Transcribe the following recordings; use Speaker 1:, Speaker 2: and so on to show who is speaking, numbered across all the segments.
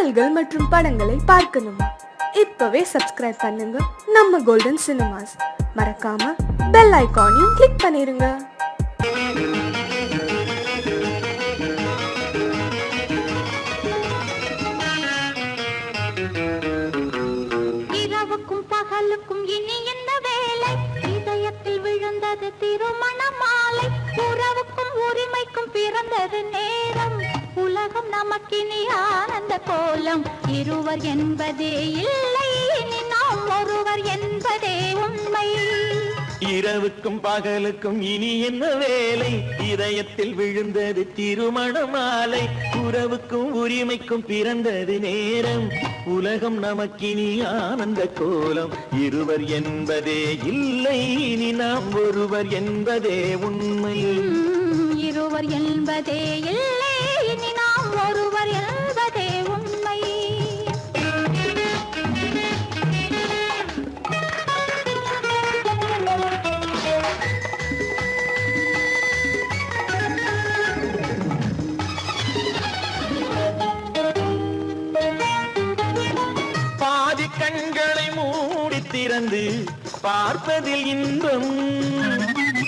Speaker 1: பாடல்கள் மற்றும் படங்களை பார்க்கணுமா? இப்பவே சப்ஸ்கிரைப் பண்ணுங்க நம்ம கோல்டன் சினிமாஸ். மறக்காம பெல் ஐகானையும் கிளிக் பண்ணிருங்க.
Speaker 2: இரவுக்கும் பகலுக்கும் இனி என்ன வேலை? இதயத்தில் விழுந்தது திருமண மாலை. உறவுக்கும் உரிமைக்கும் பிறந்தது நேரம். உலகம் நமக்கினி ஆனந்த கோலம். இருவர் என்பதே இல்லை, இனி நாம் ஒருவர் என்பதே உண்மை.
Speaker 3: இரவுக்கும் பகலுக்கும் இனி என்ன வேலை? இதயத்தில் விழுந்தது திருமண மாலை. உறவுக்கும் உரிமைக்கும் பிறந்தது நேரம். உலகம் நமக்கினி ஆனந்த கோலம். இருவர் என்பதே இல்லை, இனி நாம் ஒருவர் என்பதே உண்மை.
Speaker 2: இருவர் என்பதே இல்லை, இனி நாம் ஒருவர் என்பதே உண்மை.
Speaker 3: பாதி கண்களை மூடி திறந்து பார்ப்பதில் இன்பம்.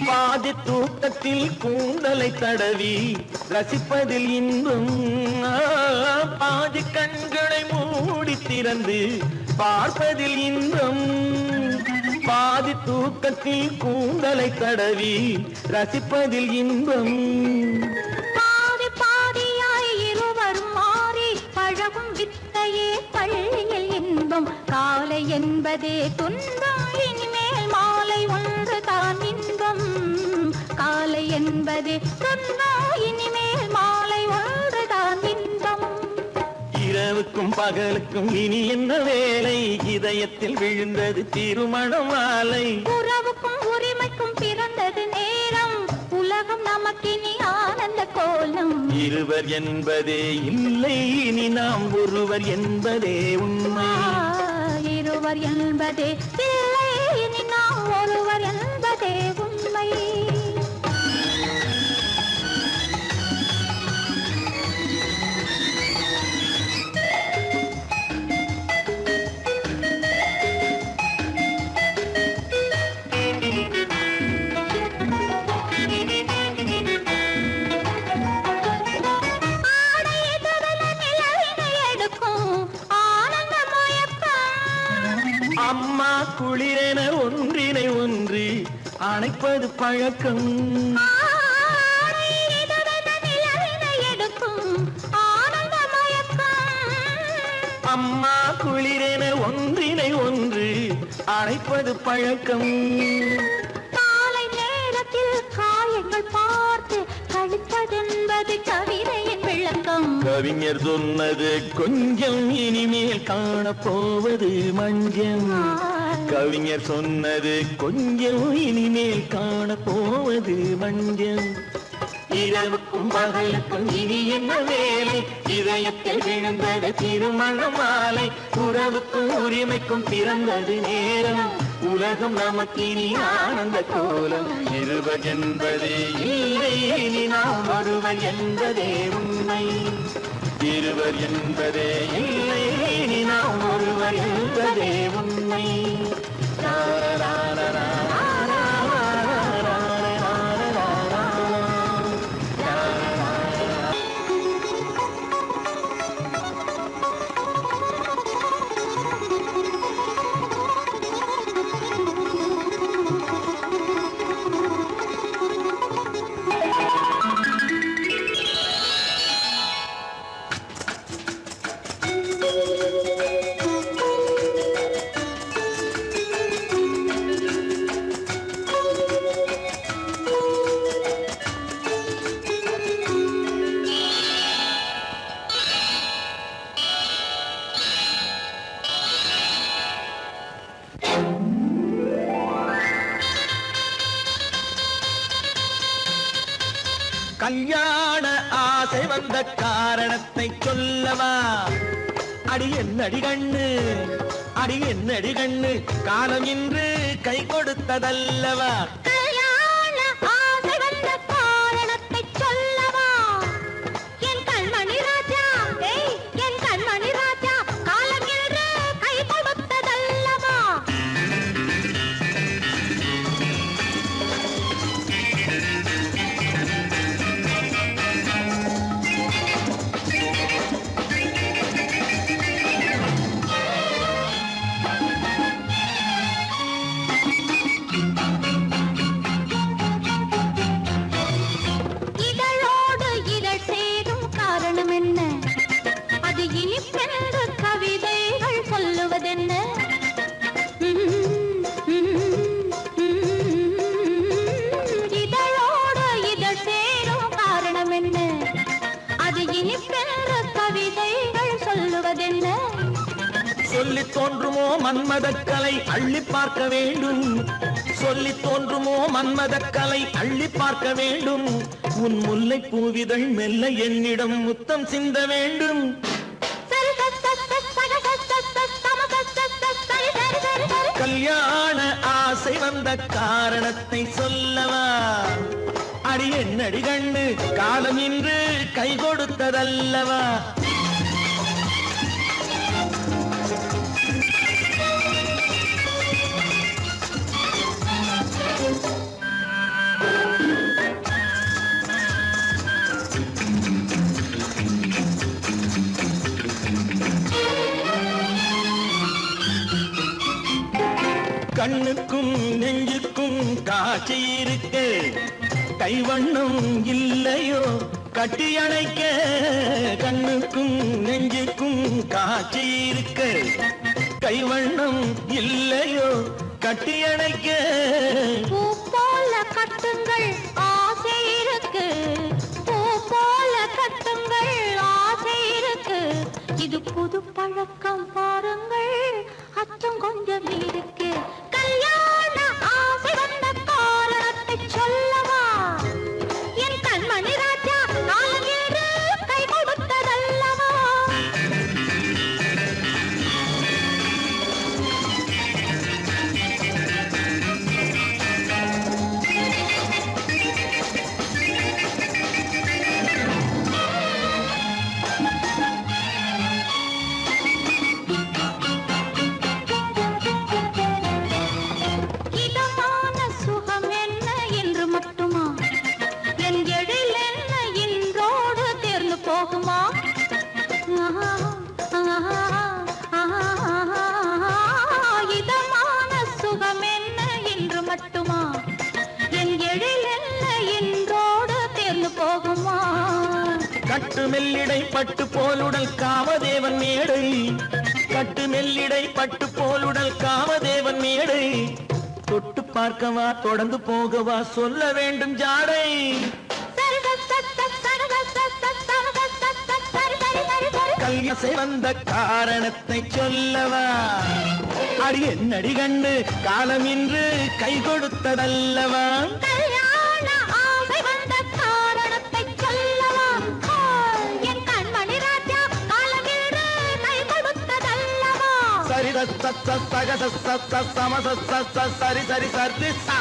Speaker 3: பாதி தூக்கத்தில் கூந்தலை தடவி ரசிப்பதில் இன்பம். பாதி கண்களை மூடி திறந்து பார்ப்பதில் இன்பம். பாதி தூக்கத்தில் கூந்தலை தடவி ரசிப்பதில் இன்பம்.
Speaker 2: பாதி பாதியாய் இருவரும் மாறி பழகும் வித்தையே பள்ளியில் இன்பம். காலை என்பதே துன்பம், இனிமேல் மாலை ஒன்று தான் இன்பம். காலை என்பதே துன்பம், இனிமேல் மாலை ஒன்று தான் இன்பம்.
Speaker 3: இரவுக்கும் பகலுக்கும் இனி என்ன வேலை? இதயத்தில் விழுந்தது திருமண மாலை.
Speaker 2: உறவுக்கும் உரிமைக்கும் பிறந்தது நேரம். உலகம் நமக்கினி ஆனந்த கோலம்.
Speaker 3: இருவர் என்பதே இல்லை, இனி நாம் ஒருவர் என்பதே உண்மை.
Speaker 2: இருவர் என்பதே இல்லை, இனி நாம் ஒருவர் என்பதே உண்மை.
Speaker 3: அம்மா குளிரென ஒன்றினை ஒன்று அணைப்பது பழக்கம். அம்மா குளிரென ஒன்றினை ஒன்று அணைப்பது பழக்கம்.
Speaker 2: காலை நேரத்தில் காயங்கள் பார்த்து கழிப்பதென்பது கவிதையின் விளக்கம்.
Speaker 3: கவிஞர் சொன்னது கொஞ்சம், இனிமேல் காணப்போவது மஞ்சம். கவிஞர் சொன்னது கொஞ்சம், இனிமேல் காணப்போவது மஞ்சம். இரவுக்கும் பகலுக்கும் இனி என்ன வேலை? இதயத்தில் விழுந்தது திருமண மாலை. உறவுக்கும் உரிமைக்கும் பிறந்தது நேரம். உலகம் நமக்கினி ஆனந்த கோலம். இருவர் என்பதே இல்லை, இனி நாம் ஒருவர் என்பதே உண்மை. இருவர் என்பதே இல்லை, இனி நாம் ஒருவர் என்பதே உண்மை. கல்யாண ஆசை வந்த காரணத்தை சொல்லவா? அடி என்னடி கண்ணு, அடி என்னடி கண்ணு, காலம் இன்று கை கொடுத்ததல்லவா?
Speaker 2: கல்யாண ஆசை வந்த காரணத்தை சொல்லவா? என் கண்மணி ராஜா, என் கண்மணி ராஜா. இனிப்பென்று கவிதைகள் சொல்லுவதென்ன? இதழோடு இதழ் சேரும் காரணம் என்ன? அது இனிப்பென்று கவிதைகள் சொல்லுவதென்ன?
Speaker 3: சொல்லி தோன்றுமோ மன்மதக்கலை அள்ளி பார்க்க வேண்டும், சொல்லி தோன்றுமோ மன்மதக்கலை அள்ளி பார்க்க வேண்டும். உன் முல்லை பூவிதழ் மெல்ல என்னிடம் முத்தம் சிந்த வேண்டும். கல்யாண ஆசை வந்த காரணத்தை சொல்லவா? அடி என்னடி கண்டு காலம் இன்று கை கொடுத்ததல்லவா? கண்ணுக்கும் நெஞ்சுக்கும் காட்சி இருக்க, கைவண்ணம் இல்லையோ கட்டி அணைக்க? கண்ணுக்கும் நெஞ்சுக்கும் காட்சி இருக்க, கைவண்ணம் இல்லையோ கட்டி அணைக்க?
Speaker 2: பூ போல கட்டுங்கள் ஆசை இருக்கு, பூ போல கட்டுங்கள் ஆசை இருக்கு. இது புது பழக்கம் பாருங்கள், அச்சம் கொஞ்சம் இருக்கு. கல்யாண ஆசை வந்த காரணத்தை சொல்லவா? என் கண்மணி ராஜா நாளேறு கை கொடுத்ததல்லவா? இதமான சுகம் என்ன என்று மட்டுமா? என் எழில் என்ன இன்றோடு தேர்ந்து போகுமா? இதமான சுகம் என்ன என்று மட்டுமா? என் எழில் என்ன இன்றோடு தேர்ந்து போகுமா?
Speaker 3: கட்டு மெல்லிடை பட்டு போலுடல் காமதேவன் மேடை, கட்டு மெல்லிடை பட்டு போலுடல் காமதேவன் மேடை. தொட்டு பார்க்கவா தொடர்ந்து போகவா சொல்ல வேண்டும் ஜாடை. கல்யாசை வந்த காரணத்தை சொல்லவா? அடி என்னடி கண்டு காலம் இன்று கை கொடுத்ததல்லவா?
Speaker 2: கல்யாண ஆசை வந்த காரணத்தை சொல்லவா? என் கண்மணி ராஜா காலமேறு கை கொடுத்ததல்லவா?
Speaker 3: சரி சக சம சரி சரி சரி சா.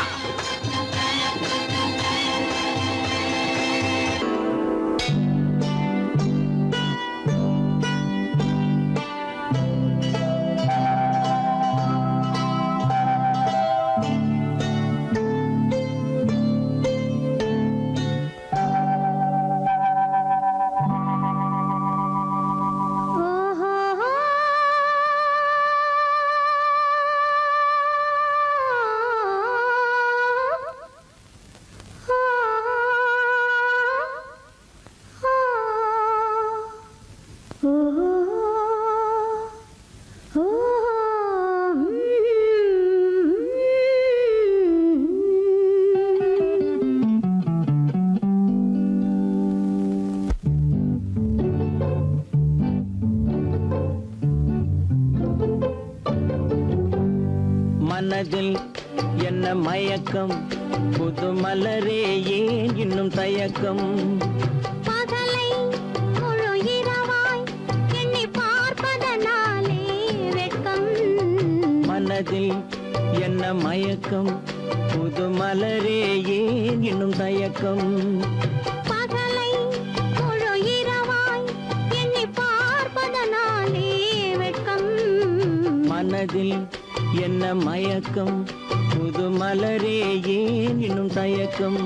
Speaker 4: மனதில் என்ன மயக்கம், புது மலரே ஏன் இன்னும் தயக்கம்?
Speaker 2: பகலை முழு இரவாய் எண்ணி பார்ப்பதனாலே வெட்கம்.
Speaker 4: மனதில் என்ன மயக்கம், புது மலரே ஏன் இன்னும் தயக்கம்?
Speaker 2: பகலை முழு இரவாய் எண்ணி பார்ப்பதனாலே வெட்கம்.
Speaker 4: மனதில் என்ன மயக்கம், புது மலரே ஏன் இன்னும் தயக்கம்?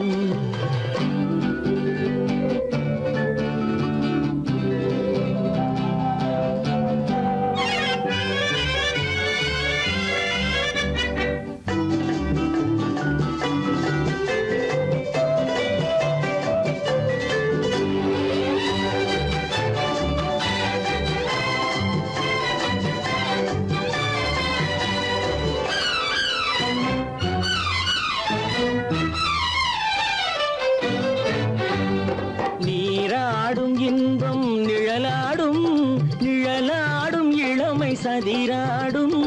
Speaker 4: இளமை சதிராடும்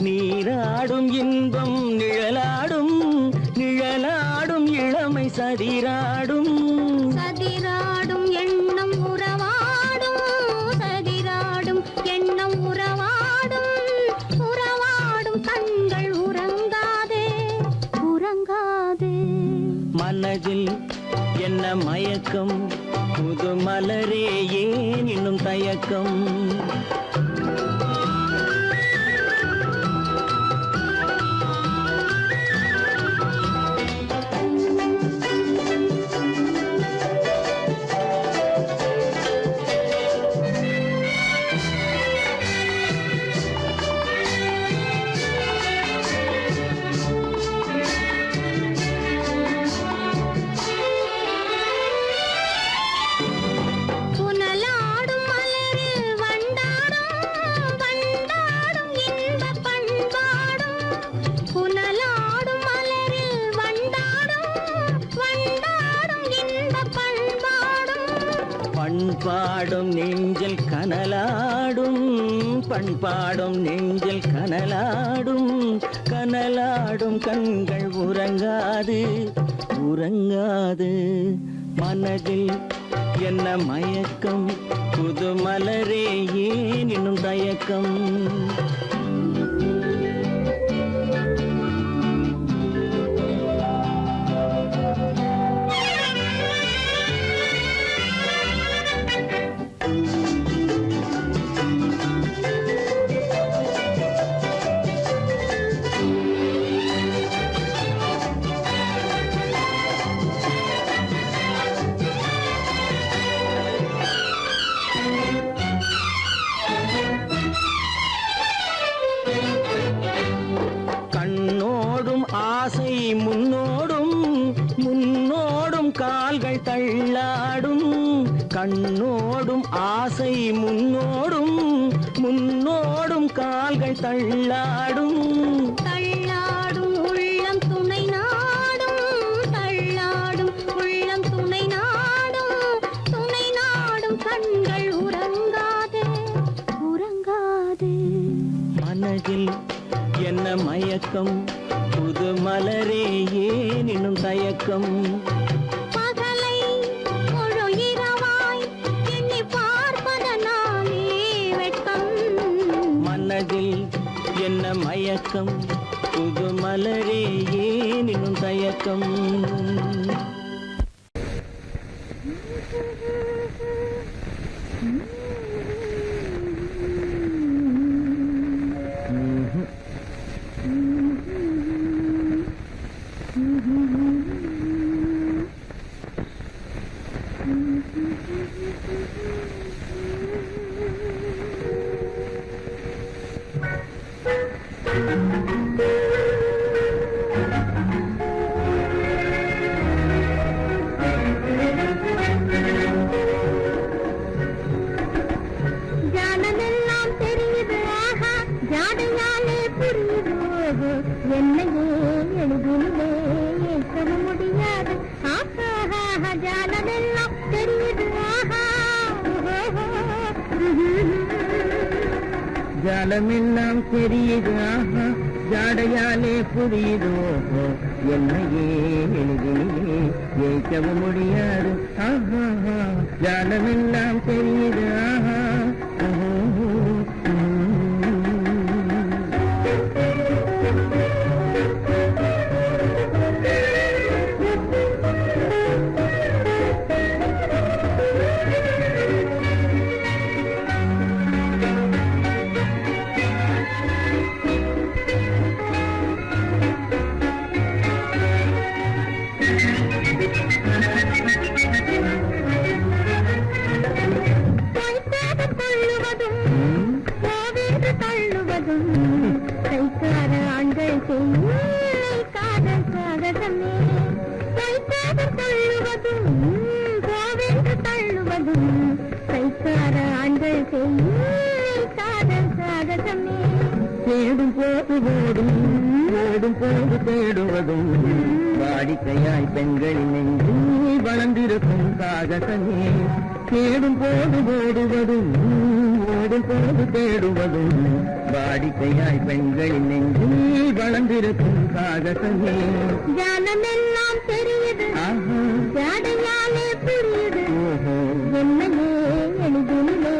Speaker 4: நீராடும் இன்பம் நிழலாடும் நிழலாடும் இளமை சதிராடும்
Speaker 2: சதிராடும் எண்ணம் உறவாடும் சதிராடும் எண்ணம் உறவாடும் உறவாடும் கண்கள் உறங்காதே உறங்காதே
Speaker 4: மனதில் என்ன மயக்கம் புது மலரே ஏன் இன்னும் தயக்கம்
Speaker 2: புனலாடும் மலரில் வண்டாடும் வண்டாடும் இன்பப் பண்பாடும் புனலாடும் மலரில் வண்டாடும் வண்டாடும் இன்பப் பண்பாடும்
Speaker 4: பண்பாடும் நெஞ்சில் கனலாடும் பண்பாடும் நெஞ்சில் கனலாடும் கனலாடும் கண்கள் உறங்காது உறங்காது மனதில் என்ன மயக்கம் புது மலரே ஏன் இன்னும் தயக்கம் கண்ணோடும் ஆசை முன்னோடும் முன்னோடும் கால்கள் தள்ளாடும் கண்ணோடும் ஆசை முன்னோடும் முன்னோடும் கால்கள் தள்ளாடும்
Speaker 2: தள்ளாடும் உள்ளம் துணை நாடும் தள்ளாடும் உள்ளம் துணை நாடும் கண்கள் உறங்காதே உறங்காதே
Speaker 4: மனதில் என்ன மயக்கம் புது மலரே ஏன் இன்னும் தயக்கம்
Speaker 2: பகலை முழு இரவாய் எண்ணி பார்ப்பதனாலே வெட்கம்
Speaker 4: மனதில் என்ன மயக்கம் புது மலரே ஏன் இன்னும் தயக்கம்
Speaker 2: ஜானமெல்லாம் தெரியுது ஆஹா ஜாடையாலே புரியுது ஓஹோ என்னையே எழுதினே ஏற்க முடியாது ஆஹா ஜானமெல்லாம் தெரியுது ஆஹா
Speaker 4: ஜாலமெல்லாம் தெரியுது ஆஹா ஜாடையாலே புரியுது ஓஹோ என்னையே எழுதினே ஏற்கவும் முடியாது ஆஹா ஜாலமெல்லாம் தெரியுது ஆஹா
Speaker 2: கைக்கார ஆண்கள் காதல் சாகசமே கைக்காதல் தள்ளுவதும் கோவென்று தள்ளுவதும் கைக்கார ஆண்கள் காதல் சாகசமே
Speaker 4: தேடும் போது ஓடும் ஓடும் போது தேடுவதும் வாடிக்கையாய் பெண்களின் நெஞ்சில் வளர்ந்திருக்கும் சாகசமே தேடும் போது ஓடுவதும் ஓடும் போது தேடுவதும் வாடிக்கையாய் பெண்களின் நெஞ்சில் வளர்ந்திருக்கும் சாகசமே.
Speaker 2: ஜானமெல்லாம் தெரியுது, ஜாடையாலே புரியுது, என்னையே எளிதிலே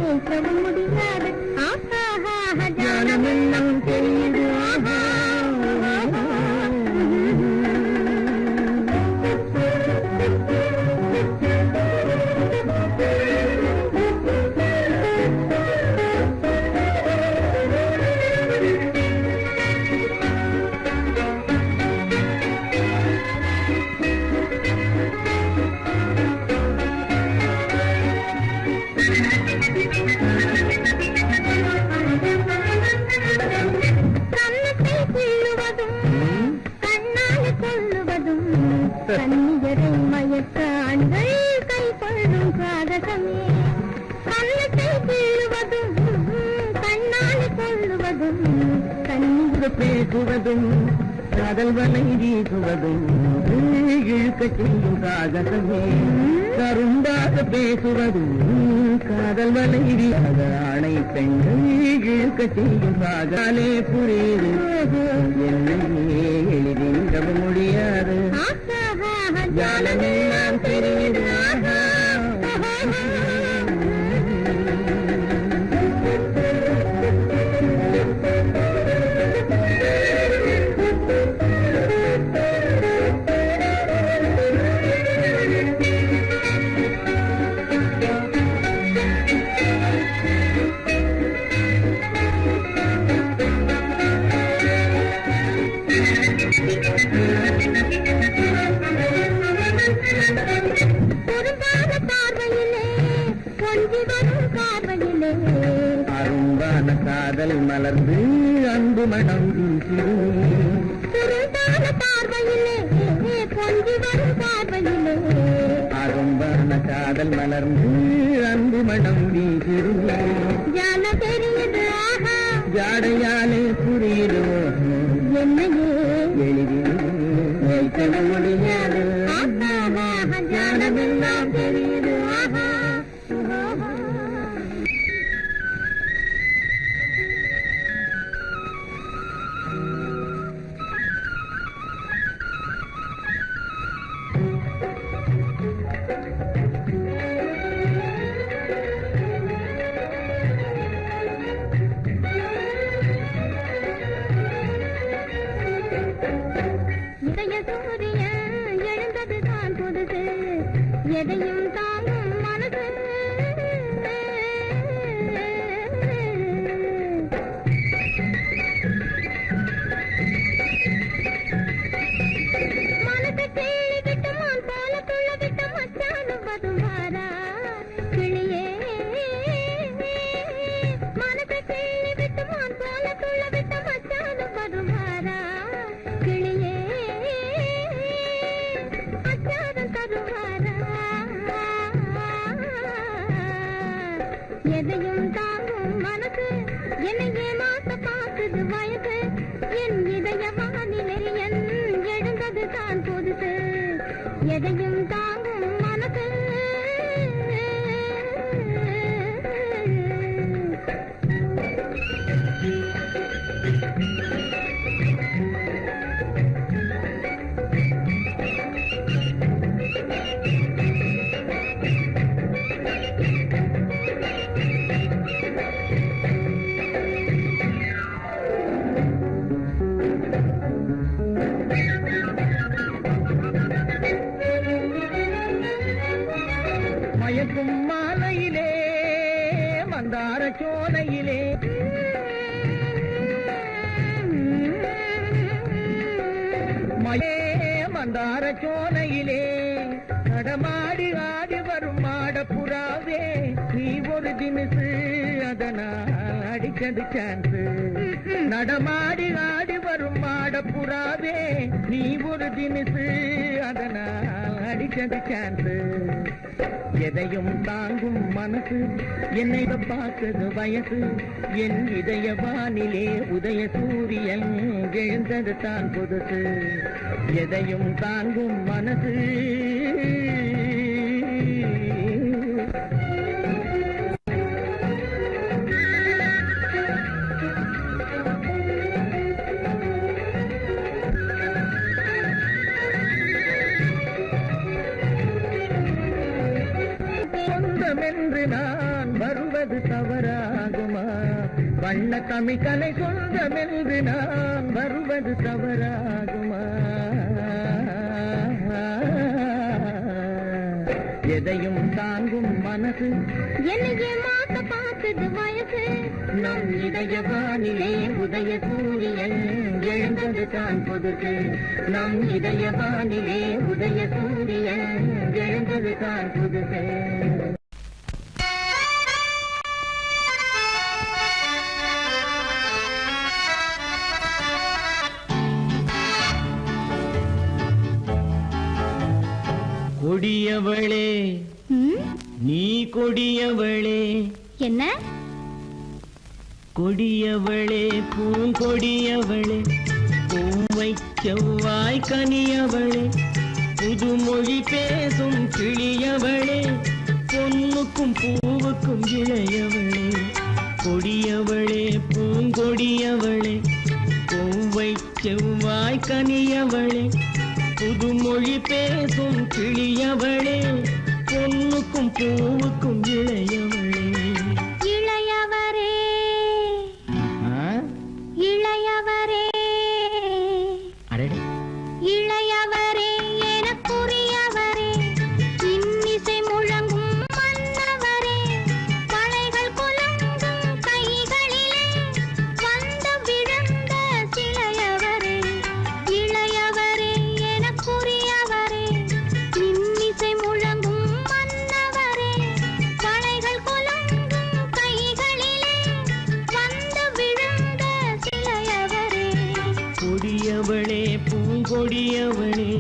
Speaker 2: ஏற்க முடியாது.
Speaker 4: ஜானமெல்லாம் தெரியுது.
Speaker 2: கண்ணியரை மயக்க ஆண்கள் கை கொள்ளும் சாகசமே. கண்ணத்தை வீழுவதும் கண்ணால் கொள்ளுவதும்
Speaker 4: கண்ணீர் பேசுவதும் காதல் வலை வீசுவதும் இழுக்க செய்யும் சாகசமே. கரும்பாக பேசுவதும் காதல் வலை வீசாத ஆணை பெண்கள் இழுக்க செய்யும் சாகாலே புரியுது. என்னையே எளிதில் நம்ப முடியாது. ஜாலமெல்லாம் தெரியுது. அரும்பான காதல் மலர்ந்து அன்பு மனம் அரும்பான காதல் மலர்ந்து அன்பு மனம் வீசிருமே. ஜாடையாலே புரியுதோ என்னையே எளிதில் வைக்க முடியாது. ஜானமெல்லாம் தெரியுது.
Speaker 2: எதையும் தாங்கும் மனது மனதை கிள்ளி விட்டு மான் போல துள்ள விட்டு மச்சானும் பதுவாரா கிளியே. மனதை கிள்ளி விட்டு மான் போல துள்ள விட்டு மச்சானும் பதுவாரா கிளியே. அச்சாரம் தருவாரா எதையும் தாங்கும் மனசு என்னையே மாச பார்க்குது வயசு. என் இதய வானிலை என் எழுந்தது தான் புதுசு. எதையும் தாங்கும் மனசு
Speaker 4: மயக்கும் மாலையிலே மந்தார சோலையிலே மந்தார சோலையிலே நடமாடி ஆடி வரும் மாடப்புறாவே நீ ஒரு தினசு அதனால் அடிச்சது சான்ஸ். நடமாடி ஆடி வரும் மாடப்புறாவே நீ ஒரு தினசு அதனால் அடிச்சது சான்ஸ். எதையும் தாங்கும் மனசு என்னை பார்த்தது வயசு. என் இதய வானிலே உதய சூரியன் எழுந்தது தான் புதுசு. எதையும் தாங்கும் மனசு வண்ண தமிழ் கலை சொந்தமென்று நான் வருவது தவறாகுமா? எதையும் தாங்கும் மனசு
Speaker 2: என்னையே மாத்த பார்த்தது வயசு.
Speaker 4: நம் இதய வானிலே உதய சூரியன் எழுந்தது தான் புதுசு. நம் இதய வானிலே உதய சூரியன் எழுந்தது தான் புதுசு. கொடியவளே நீ கொடியவளே,
Speaker 2: என்ன
Speaker 4: கொடியவளே பூங்கொடியவளே, பூவை செவ்வாய் கனியவளே, புதுமொழி பேசும் கிளியவளே, பொன்னுக்கும் பூவுக்கும் இளையவளே. கொடியவளே பூங்கொடியவளே, பூவை செவ்வாய் கனியவளே, புதுமொழி பேசும் கிளியவளே, பொன்னுக்கும் பூவுக்கும் இளையவளே.
Speaker 2: இளையவரே இளையவரே
Speaker 4: அரடே
Speaker 2: இளையவரே எனக்குரியவரே, இன்னிசை முழங்கும் மன்னவரே, வளைகள் குலுங்கும் கைகளிலே வந்து விழுந்த சிலையவரே. இளையவரே எனக்குரியவரே, இன்னிசை முழங்கும் மன்னவரே, வளைகள் குலுங்கும் கைகளிலே வந்து விழுந்த சிலையவரே.
Speaker 4: கொடியவளே பூங்கொடியவளே,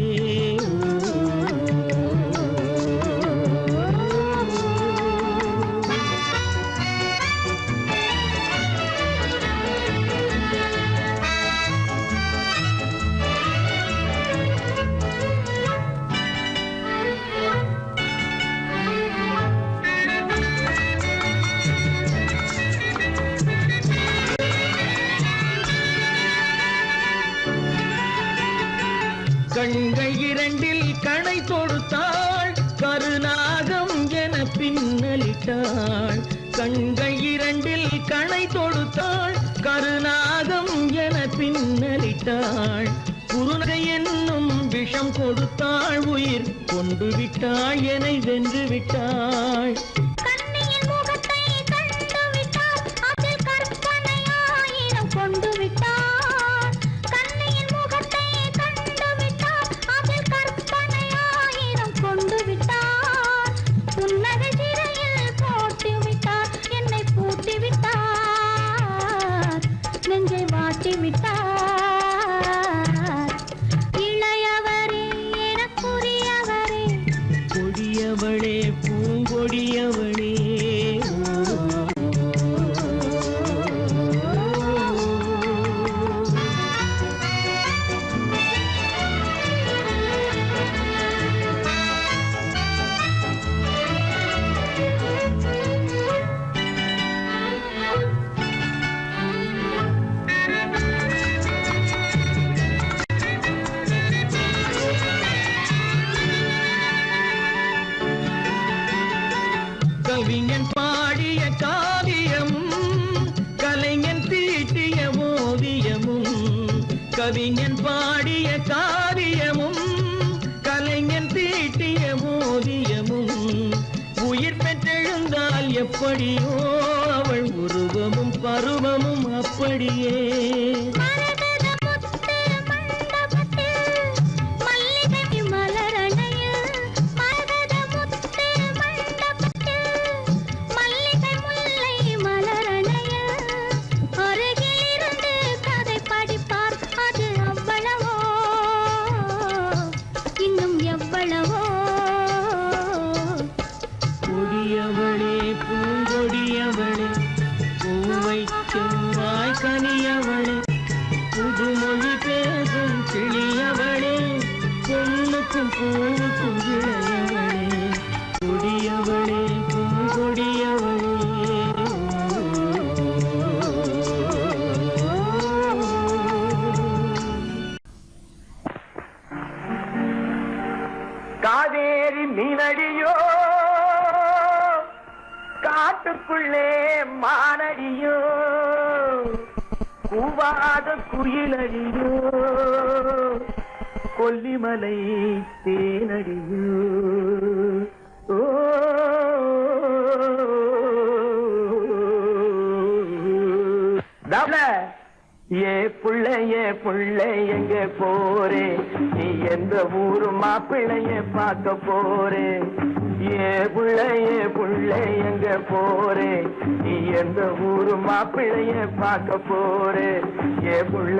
Speaker 4: கண்கள் இரண்டில் கணை தொடுத்தாள், கருநாகம் என பின்னலிட்டாள். கண்கள் இரண்டில் கணை தொடுத்தாள், கருநாகம் என பின்னலிட்டாள். குருநகை என்னும் விஷம் கொடுத்தாள், உயிர் கொண்டு விட்டாள், என்னை வென்று விட்டாள்.
Speaker 2: கண்ணியின் முகத்தை கண்டு விட்டார், அதில் கற்பனையாயிரம் கொண்டு விட்டார். கண்ணியின் முகத்தை கண்டு விட்டார், அதில் கற்பனையாயிரம் கொண்டு விட்டார். புன்னகை சிறையில் போட்டு விட்டார், என்னை பூட்டி விட்டார், நெஞ்சை வாட்டி விட்டார். இளையவரே எனக்குரியவரே,
Speaker 4: கொடியவளே பூங்கொடியவளே, கவிஞன் பாடிய காவியமும் கலைஞன் தீட்டிய ஓவியமும். கவிஞன் பாடிய காவியமும் கலைஞன் தீட்டிய ஓவியமும். உயிர் பெற்றெழுந்தால் எப்படியோ அவள் உருவமும் பருவமும் அப்படியே.
Speaker 2: மரகத முத்து மண்டபத்தில் மல்லிகை மலரணையில், மரகத முத்து மண்டபத்தில் மல்லிகை முல்லை மலரணையில், அருகில் இருந்து கதை படிப்பார், அது அவ்வளவோ இன்னும் எவ்வளவோ.
Speaker 4: கொடியவளே பூங்கொடியவளே, பூவை செவ்வாய் கனியவளே, புதுமொழி பேசும் கிளியவளே, பொன்னுக்கும் பூவுக்கும் இளையவளே. கொடியவளே பூங்கொடியவளே.
Speaker 3: காவேரி மீனடியோ, காட்டுக்குள்ளே மானடியோ, பூவாத குயிலடியோ கொல்லிமலை தேனடியோ ஓ ஏ புள்ள எங்க போறே நீ எந்த ஊரு மாப்பிள்ளைய பார்க்க போறே ஏ புள்ள எங்க போறே நீ எந்த ஊரு மாப்பிள்ளைய பார்க்க போறே ஏ புள்ள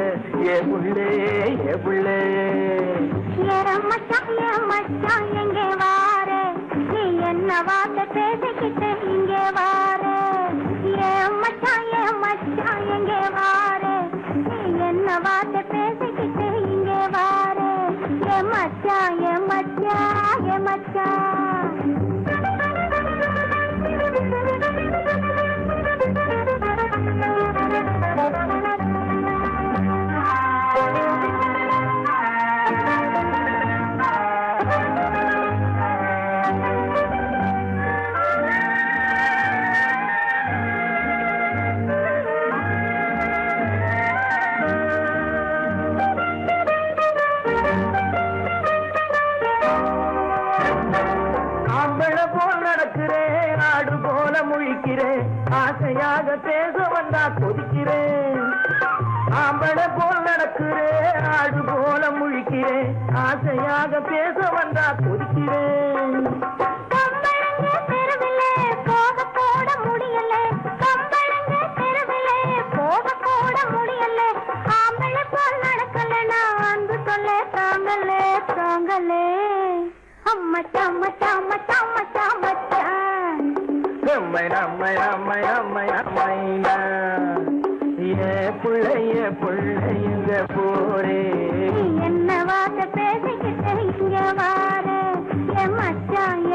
Speaker 2: மச்சான் எங்க வாரே நீ என்ன வார்த்தை பேசிக்கிட்டு இங்கே வாரே மச்சான் எங்க வாரே நீ என்ன வார்த்தை பேசிக்கிட்டு இங்கே வாரே மச்சான்
Speaker 3: ஆசையாக பேச வந்தா கொதிக்கிறேன் ஆம்பளை போல் நடக்கிறேன் ஆடு போல முழிக்கிறேன் ஆசையாக பேச வந்தா கொதிக்கிறேன் புள்ளைங்க போரே
Speaker 2: என்ன வார்த்தை பேசிக்கிட்டு இங்க வாரே மச்சான்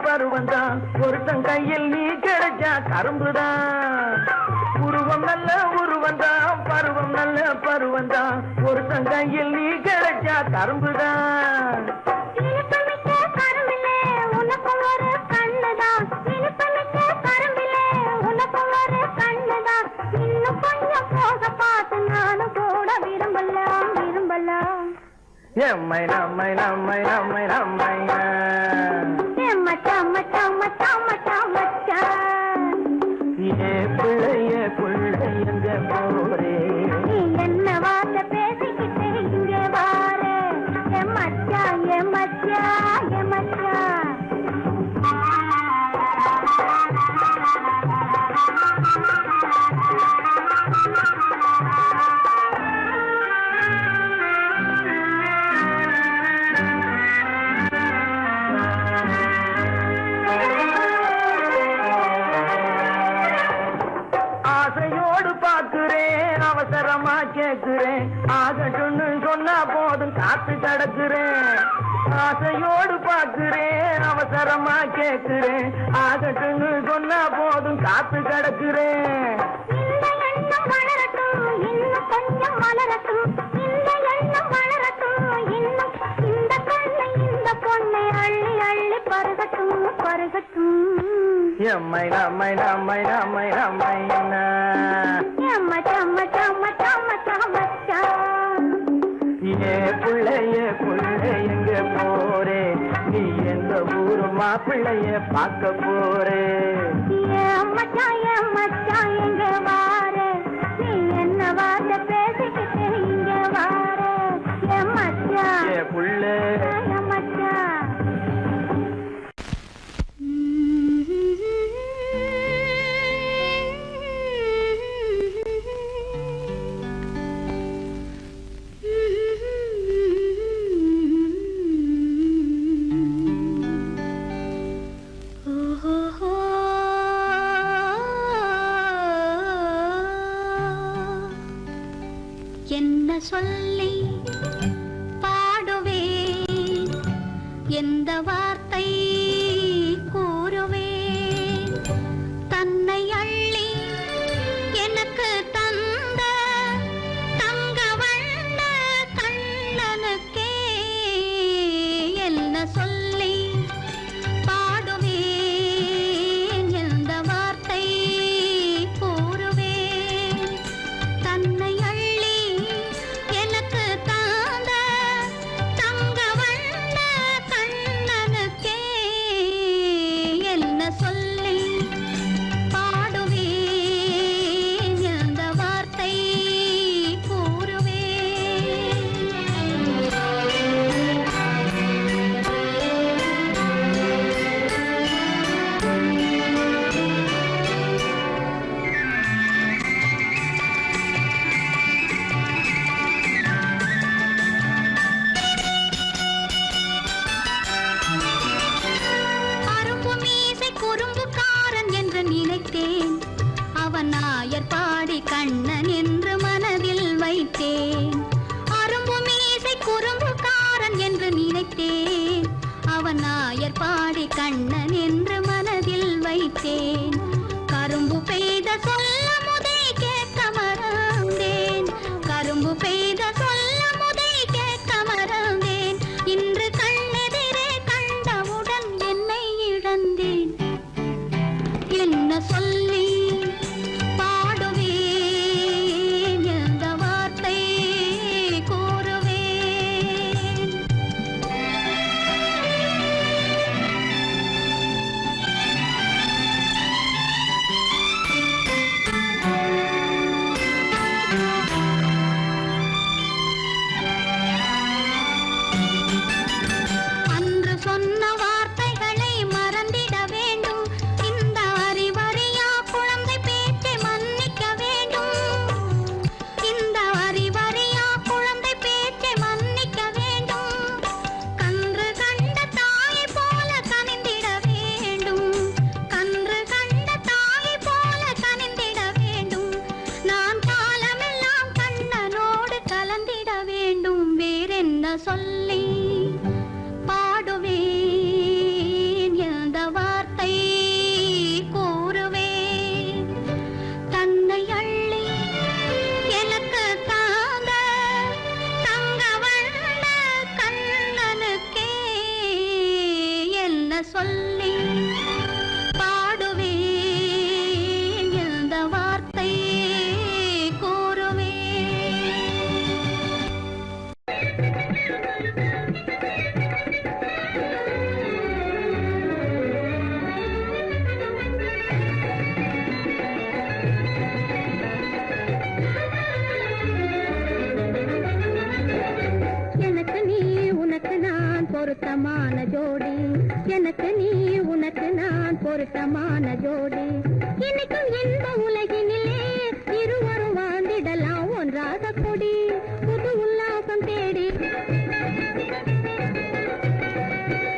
Speaker 3: பருவந்தான் ஒருத்தன் கையில் நீ கிடைச்சா கரும்புதான் உருவம் நல்ல உருவந்தான் பருவம் நல்ல பருவந்தான் ஒருத்தன் கையில் நீ கிடைச்சா கரும்புதான் நம்மை புள்ளைங்க போரே
Speaker 2: என்ன வார்த்தை பேசிக்கிட்டு இங்கே வாரே மச்சான்
Speaker 3: அவசரமா கேட்கிறேன் ஆகட்டும்னு சொன்னா போதும் காத்து கிடக்குறேன் ஆசையோடு பார்க்கிறேன் அவசரமா கேட்கிறேன் ஆகட்டும்னு சொன்னா போதும் காத்து கிடக்குறேன் புள்ளைங்க போரே நீ எந்த ஊரு மாப்பிள்ளைய பார்க்க போறே
Speaker 2: மச்சான் எங்க வாரே நீ என்ன வார்த்தை பேசிக்கிட்டு இங்க வாரே மச்சான்
Speaker 3: புள்ள
Speaker 2: என்ன சொல்லி பாடுவேன் எந்த வார்த்தை கூறுவேன் தன்னை அள்ளி எனக்கு தந்த தங்க வண்ண கண்ணனுக்கே என்ன சொல்லி பாடுவேன் எந்த வார்த்தை கூறுவேன் தன்னை அள்ளி எனக்கு தந்த தங்க வண்ண கண்ணனுக்கே என்ன சொல்லி பாடுவேன் எந்த வார்த்தை அரும்பு மீசை குறும்புக்காரன் என்று நினைத்தேன் அவன் நாயர் பாடி கண்ணன் என்று மனதில் வைத்தேன் அரும்பு மீசை குறும்புக்காரன் என்று நினைத்தேன் அவன் நாயர் பாடி கண்ணன் என்று மனதில் வைத்தேன் கரும்பு பெய்த சொல்ல முதை கேட்க மறந்தேன் கரும்பு பெய்த சொல்ல முதை கேட்க மறந்தேன் இன்று கண்ணெதிரே கண்டவுடன் என்னை இழந்தேன் என்ன சொல்லி பாடுவேன் எந்த வார்த்தை கூறுவேன் அன்று சொன்ன வார்த்தைகளை மறந்திட வேண்டும் இந்த அறிவறியா குழந்தை பேச்சை மன்னிக்க வேண்டும் இந்த அறிவறியா குழந்தை பேச்சை மன்னிக்க வேண்டும் கன்று கண்ட தாயை போல கனிந்திட வேண்டும் கன்று கண்ட தாயை போல கனிந்திட வேண்டும் நான் காலமெல்லாம் கண்ணனோடு கலந்திட வேண்டும் வேறென்ன சொல்லி பாடுவேன் எந்த வார்த்தை கூறுவேன் தன்னை அள்ளி எனக்கு தாந்த தங்க வண்ண கண்ணனுக்கே என்ன சொல்லி பாடுவேன் எந்த வார்த்தை கூறுவேன் எனக்கு நீ உனக்கு நான் பொருத்தமான ஜோடி எனக்கு நீ உனக்கு நான் பொருத்தமான ஜோடி இன்னைக்கும் இந்த உலகினிலே இருவரும் வாழ்ந்திடலாம் ஒன்றாக கொடி புது உல்லாசம் தேடி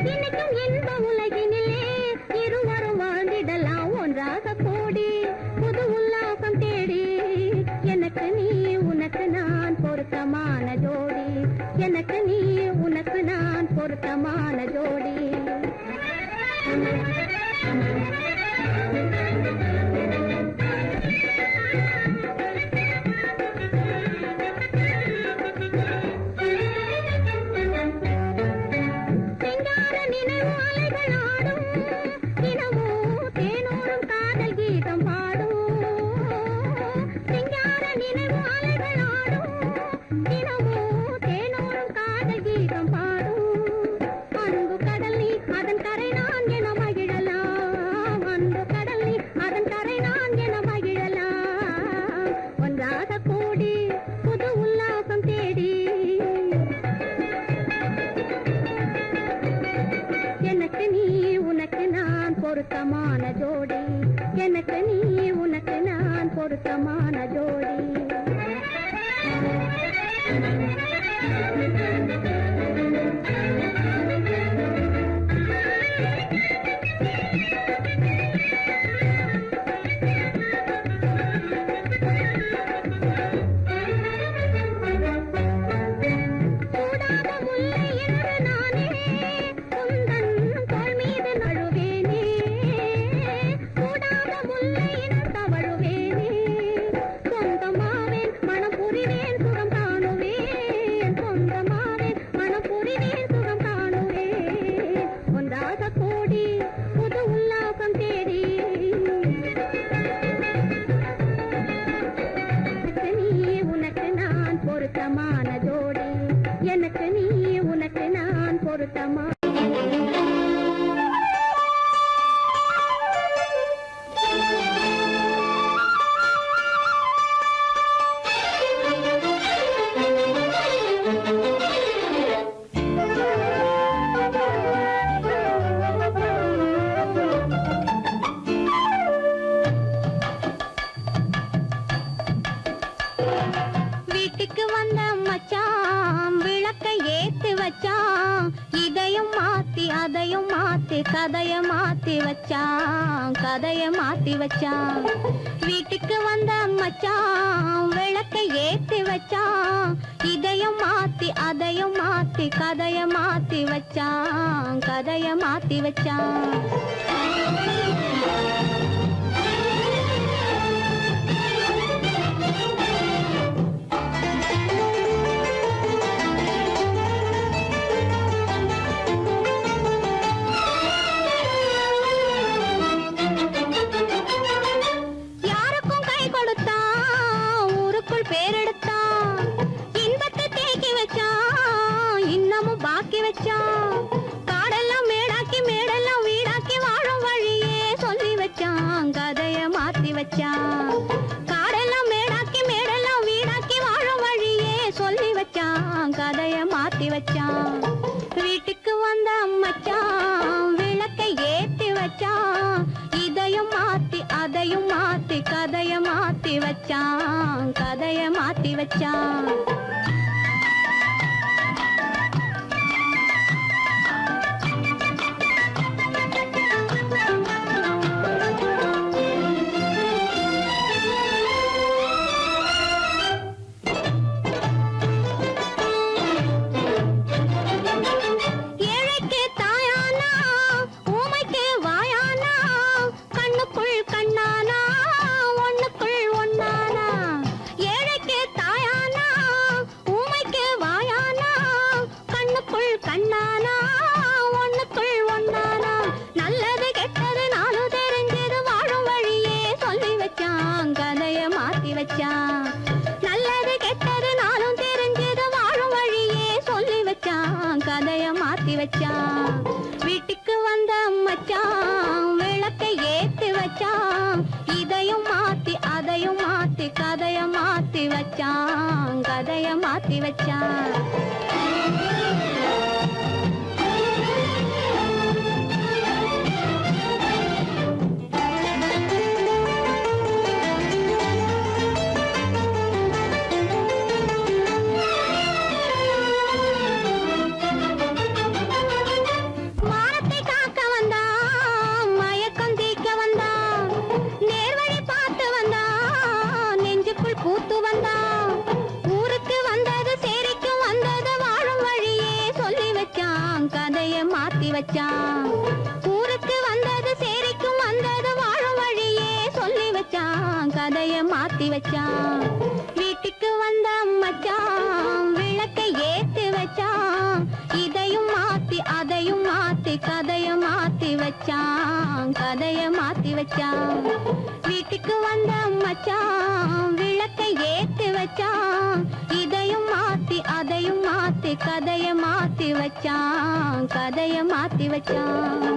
Speaker 2: இன்னைக்கும் இந்த உலகினிலே இருவரும் வாழ்ந்திடலாம் ஒன்றாக கூடி புது உல்லாசம் தேடி எனக்கு நீ உனக்கு நான் பொருத்தமான ஜோடி எனக்கு நீ உனக்கு நான் பொருத்தமான ஜோடி சிங்கார நினைவு அலைகள் ஆடும் தினமும் தேனோரும் காதல் கீதம் பாடும் சிங்கார நினைவு அலைகள் ஆடும் தினமும் தேனோரும் காதல் கீதம் பாடும் அன்பு கடல் நீ அதன் கரை நான் என மகிழலாம் அன்பு கடல் நீ அதன் கரை நான் என மகிழலாம் ஒன்றாக கூடி புது உல்லாசம் தேடி எனக்கு நீ உனக்கு நான் பொருத்தமான ஜோடி எனக்கு நீ உனக்கு நான் பொருத்தமான ஜோடி சூடாத முல்லை என்று நானே உந்தன் பொருத்தமா வீட்டுக்கு வந்த மச்சான் விளக்கை ஏத்தி வச்சான் இதையும் மாத்தி அதையும் மாத்தி கதைய மாத்தி வச்சான் கதைய மாத்தி வச்சான் வீட்டுக்கு வந்த மச்சான் விளக்கை ஏத்தி வச்சான் இதையும் மாத்தி அதையும் மாத்தி கதைய மாத்தி வச்சான் கதைய மாத்தி வச்சான் யாருக்கும் கை கொடுத்தான் ஊருக்குள் பேரெடுத்தான் இன்பத்தை தேக்கி வச்சான் இன்னமும் பாக்கி வச்சான் காடெல்லாம் மேடாக்கி மேடெல்லாம் வீடாக்கி வாழும் வழியே சொல்லி வச்சான் கதைய மாத்தி வச்சான் காடெல்லாம் மேடாக்கி மேடெல்லாம் வீடாக்கி வாழும் வழியே சொல்லி வச்சான் கதைய மாத்தி வச்சான் வீட்டுக்கு வந்த மச்சான் விளக்கை ஏத்தி வச்சான் இதையும் மாத்தி அதையும் மாத்தி கதைய மாத்தி வச்சான் கதைய மாத்தி வச்சான் ஏழைக்கு தாயானா ஊமைக்கு வாயானா கண்ணுக்குள் கண்ணானா ஒண்ணுக்குள் ஒண்ணானா ஏழைக்கு தாயானா ஊமைக்கு வாயானா கண்ணுக்குள் கண்ணானா ஒண்ணுக்குள் ஒண்ணானா நல்லது கெட்டது நானும் தெரிஞ்சது வாழும் வழியே சொல்லி வச்சான் கதைய மாத்தி வச்சான் நல்லது கெட்டது நானும் தெரிஞ்சது வாழும் வழியே சொல்லி வச்சான் கதைய மாத்தி வச்சான் வீட்டுக்கு வந்த மச்சான் விளக்கை ஏத்தி வச்சான் இதையும் மாத்தி அதையும் மாத்தி கதைய மாத்தி வச்சான் கதைய மாத்தி வச்சான் மானத்தை காக்க வந்தான் மயக்கம் தீக்க வந்தான் நேர்வழி பார்த்து வந்தான் நெஞ்சுக்குள் பூத்து வந்தான் ஊருக்கு வந்தது சேரிக்கும் வந்தது வாழும் வழியே சொல்லி வச்சான் கதைய மாத்தி வச்சான் ஊருக்கு வந்தது சேரிக்கும் வந்தது வாழும் வழியே சொல்லி வச்சான் கதைய மாத்தி வச்சான் வீட்டுக்கு வந்த மச்சான் விளக்கை ஏத்தி வச்சான் இதையும் மாத்தி அதையும் மாத்தி கதைய மாத்தி வச்சான் கதைய மாத்தி வச்சான் வீட்டுக்கு வந்த மச்சான் விளக்கை ஏத்தி வச்சான் இதையும் மாத்தி அதையும் மாத்தி கதைய மாத்தி வச்சான் கதைய மாத்தி வச்சான்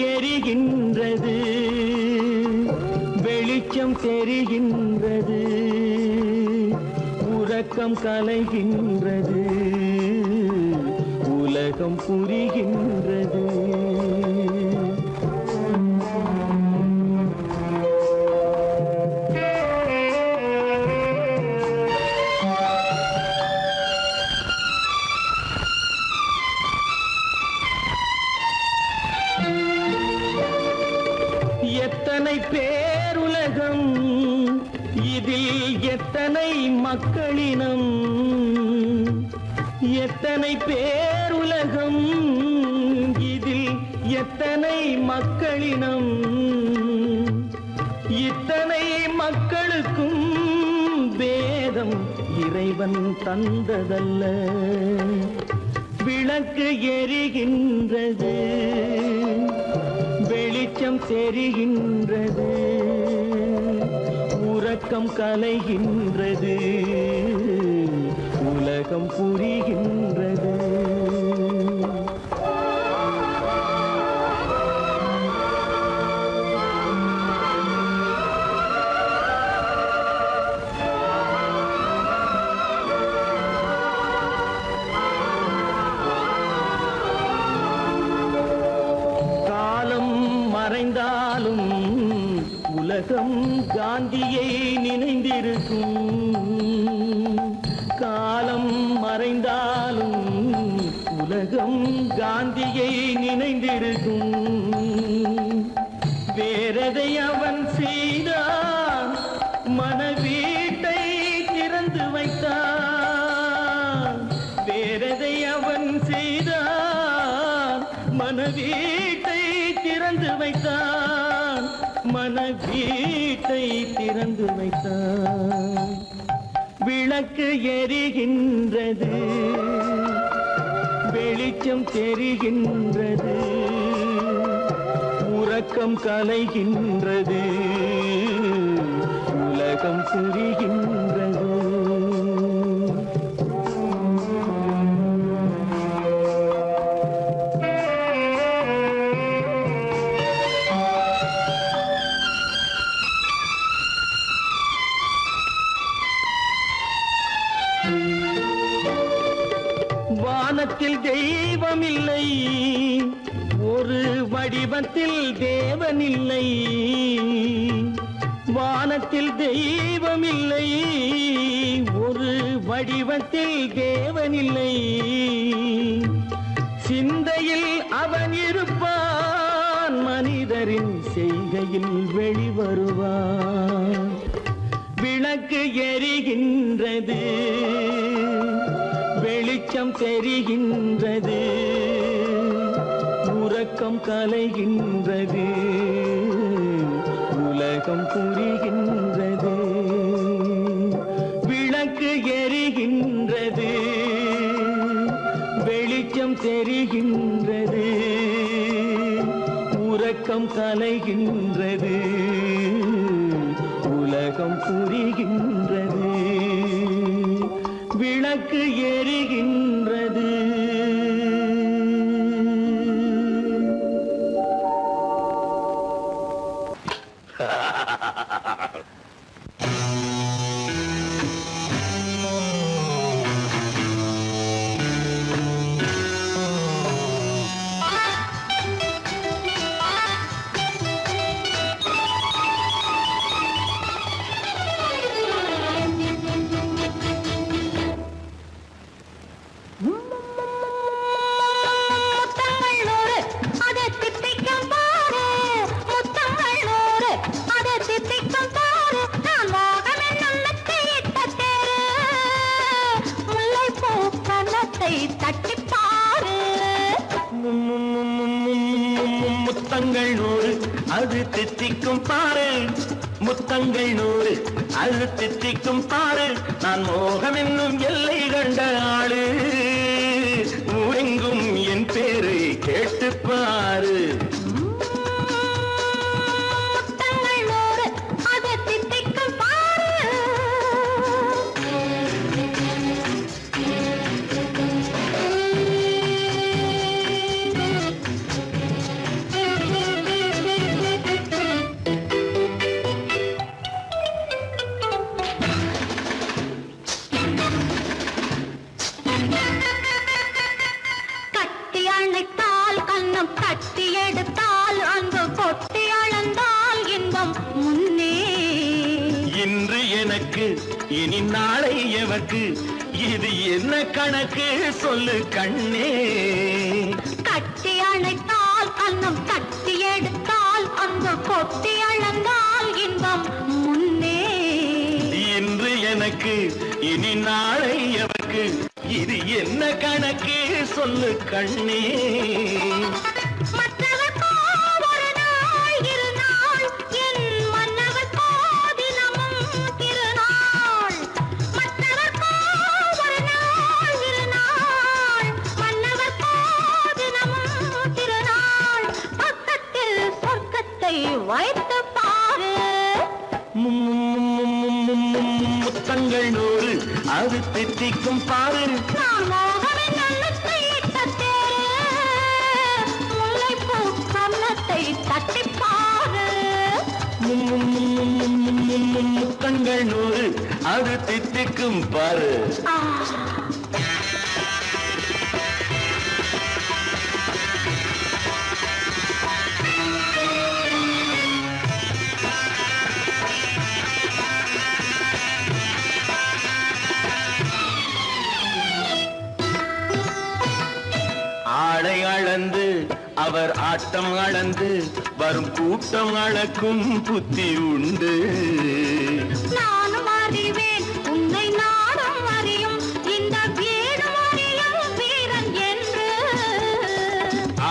Speaker 4: எரிகின்றது, வெளிச்சம் தெரிகின்றது, உறக்கம் கலைகின்றது, உலகம் புரிகின்றது. எத்தனை பேருலகம், இதில் எத்தனை மக்களினம், எத்தனை பேருலகம், இதில் எத்தனை மக்களினம், இத்தனை மக்களுக்கும் வேதம் இறைவன் தந்ததல்ல. விளக்கு எரிகின்றது, வெளிச்சம் தெரிகின்றது, உறக்கம் கலைகின்றது, உலகம் புரிகின்றது. மறைந்தாலும் உலகம் காந்தியை நினைந்திருக்கும். காலம் மறைந்தாலும் உலகம் காந்தியை நினைந்திருக்கும். வேறெதை அவன் செய்தான், மனவீட்டை திறந்து வைத்தான். வேறெதை அவன் செய்தான், மனவீட்டை திறந்து வைத்தான், மனவீட்டை திறந்து வைத்தான். விளக்கு எரிகின்றது, வெளிச்சம் தெரிகின்றது, உறக்கம் கலைகின்றது, உலகம் புரிகின்றது. வானத்தில் தெய்வம் இல்லை, ஒரு வடிவத்தில் தேவன் இல்லை. வானத்தில் தெய்வம் இல்லை, ஒரு வடிவத்தில் தேவன் இல்லை. சிந்தையில் அவன் இருப்பான், மனிதரின் செய்கையில் வெளிவருவான். விளக்கு எரிகின்றது, வெளிச்சம் தெரிகின்றது, உறக்கம் கலைகின்றது, உலகம் புரிகின்றது. விளக்கு எரிகின்றது, வெளிச்சம் தெரிகின்றது, உறக்கம் கலைகின்றது, உலகம் புரிகின்றது. விளக்கு எரிகின்றது. முத்தங்கள் நூறு, அது தித்திக்கும் பாரு. முத்தங்கள் நூறு, அது தித்திக்கும் பாரு. நான் மோகம் என்னும் எல்லை கண்ட ஆளு. ஊரெங்கும் என் பேரை கேட்டுப்பாரு. இனி நாளை எவர்க்கு இது என்ன கணக்கு சொல்லு கண்ணே.
Speaker 2: கட்டி அணைத்தால் அன்னம் கட்டி எடுத்தால் அந்த கொட்டி அளந்தால் இன்பம் முன்னே.
Speaker 4: இன்று எனக்கு இனி நாளை எவர்க்கு இது என்ன கணக்கு சொல்லு கண்ணே.
Speaker 2: மற்றவர்க்கோ ஒரு நாள் இரு நாள், என் மன்னவர்க்கோ தினமும் திருநாள். மற்றவர்க்கோ ஒரு நாள் இரு நாள், மன்னவர்க்கோ தினமும் திருநாள். பக்கத்தில் சொர்க்கத்தை வைத்து பாரு.
Speaker 4: முத்தங்கள் நூறு அது தித்திக்கும் பாரு.
Speaker 2: நான் மோகனின் நல்லத்தை இட்ட தேரு, முல்லைப்பூ கன்னத்தை தட்டிப் பாரு.
Speaker 4: முத்தங்கள் நூறு அது தித்திக்கும் பாரு.
Speaker 2: ஆ,
Speaker 4: ஆடை அளந்து அவர் ஆட்டம் அளந்து வரும் கூட்டம் அளக்கும் புத்தி உண்டு.
Speaker 2: நானும் அறிவேன் உன்னை நாடும் அறியும் இந்த வீடும் அறியும் வீரன் என்று.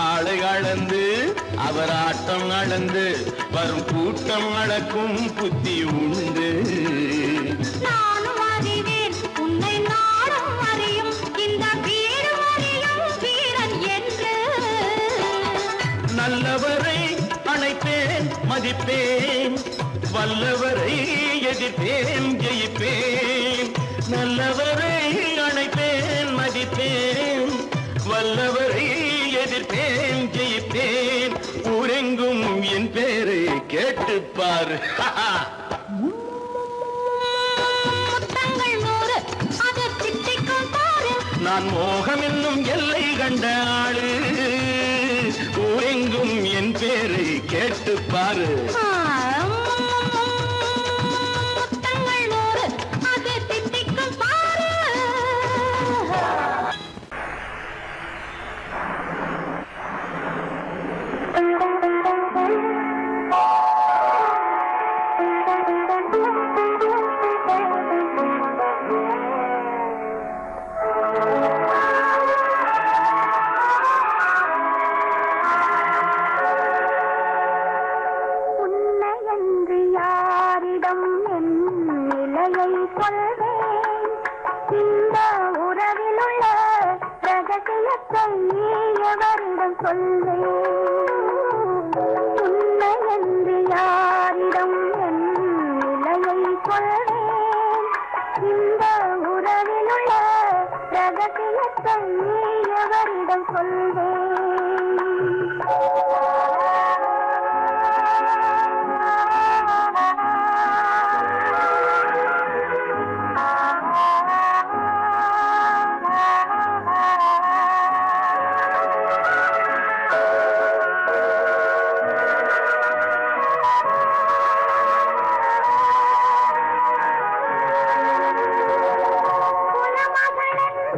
Speaker 4: ஆடை அளந்து அவர் ஆட்டம் அளந்து வரும் கூட்டம் அளக்கும் புத்தி உண்டு.
Speaker 2: நானும் அறிவேன் உன்னை நாடும் அறியும் இந்த வீடும் அறியும் வீரன் என்று.
Speaker 4: நல்லவரை அணைப்பேன் மதிப்பேன், வல்லவரை எதிர்ப்பேன் ஜெயிப்பேன். நல்லவரை அணைப்பேன் மதிப்பேன், வல்லவரை எதிர்ப்பேன் ஜெயிப்பேன். ஊரெங்கும் என் பேரை கேட்டுப்பார்.
Speaker 2: முத்தங்கள் நூறு அது திட்டிக்கும் பாரு.
Speaker 4: நான் மோகம் என்னும் எல்லை கண்ட ஆளு, ஊரெங்கும் என் பேரை கேட்டுப்பாரு.
Speaker 2: முத்தங்கள் நூறு அது திட்டிக்கும் பாரு. உன்னையன்று யாரிடம் என் நிலையை சொல்வேன்? இந்த உறவிலுள்ள ரகசியத்தை எவரிடம் சொல்வேன்? உன்னையன்று யாரிடம் என் நிலையை சொல்வேன்? இந்த உறவிலுள்ள ரகசியத்தை எவரிடம் சொல்வேன்?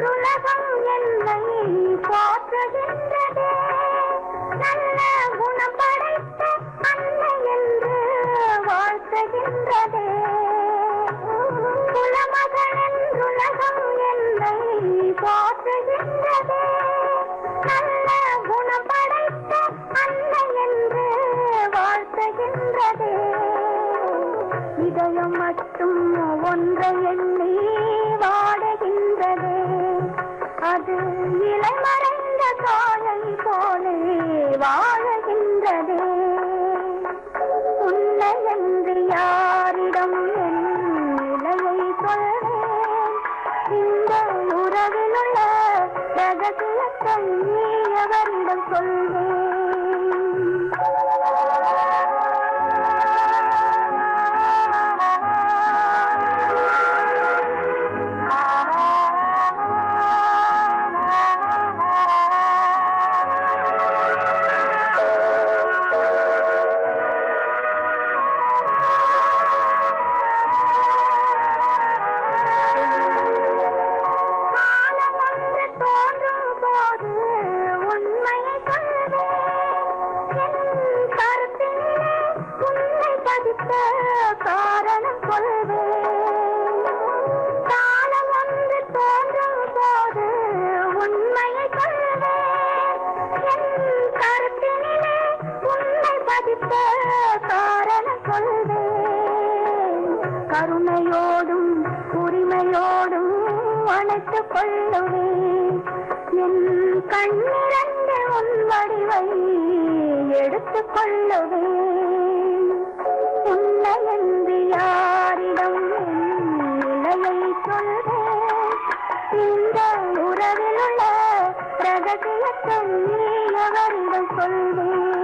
Speaker 2: உலகம் என்னை போற்றுகின்றதே, நல்ல குணம் படைத்த அன்னை என்று வாழ்த்துகின்றதே. குலமகனின் உலகம் என்னை போற்றுகின்றதே, நல்ல குணம் படைத்த அன்னை என்று வாழ்த்துகின்றதே. இதயம் மட்டும் ஒன்றை எண்ணி வாடுகின்றதே, அது இலைமறைந்த காயை போலே வாழுகின்றதே. உன்னை என்று யாரிடம் என் நிலையை சொல்வேன்? இந்த உறவிலுள்ள ரகசியத்தை எவரிடம் சொல்வேன்? அழைத்த காரணம் சொல்வேன். கருணையோடும் உரிமையோடும் அணைத்துக் கொள்ளுவேன். என் கண்ணிரண்டு உன் வடிவை எடுத்துக் கொள்ளுவேன். உன்னை என்று யாரிடம் நிலையை சொல்வேன். இந்த உறவில் உள்ள ரகசியத்தை எவரிடம் சொல்வேன்.